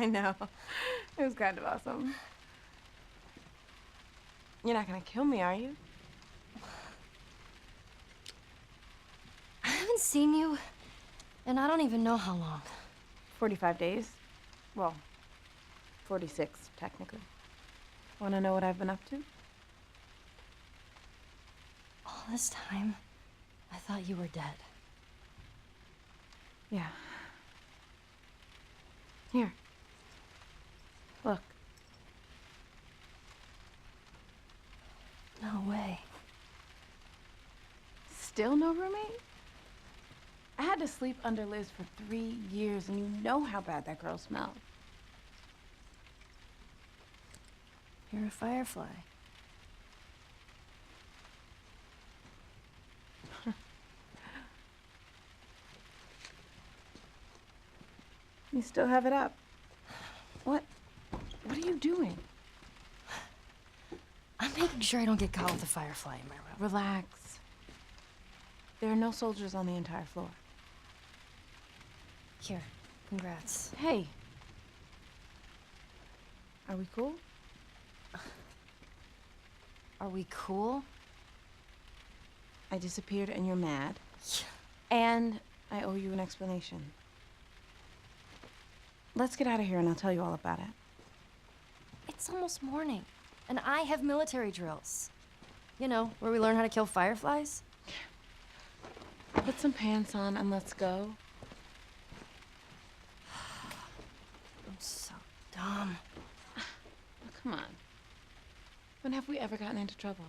I know. It was kind of awesome. You're not gonna kill me, are you? I haven't seen you, and I don't even know how long. 45 days. Well, 46, technically. Wanna know what I've been up to? All this time, I thought you were dead. Yeah. Here. Look. No way. Still no roommate? I had to sleep under Liz for 3 years, and you know how bad that girl smelled. You're a firefly. You still have it up. What are you doing? I'm making sure I don't get caught with a firefly in my room. Relax. There are no soldiers on the entire floor. Here, congrats. Hey. Are we cool? Are we cool? I disappeared and you're mad. And I owe you an explanation. Let's get out of here and I'll tell you all about it. It's almost morning, and I have military drills. You know, where we learn how to kill fireflies. Put some pants on and let's go. I'm so dumb. Come on. When have we ever gotten into trouble?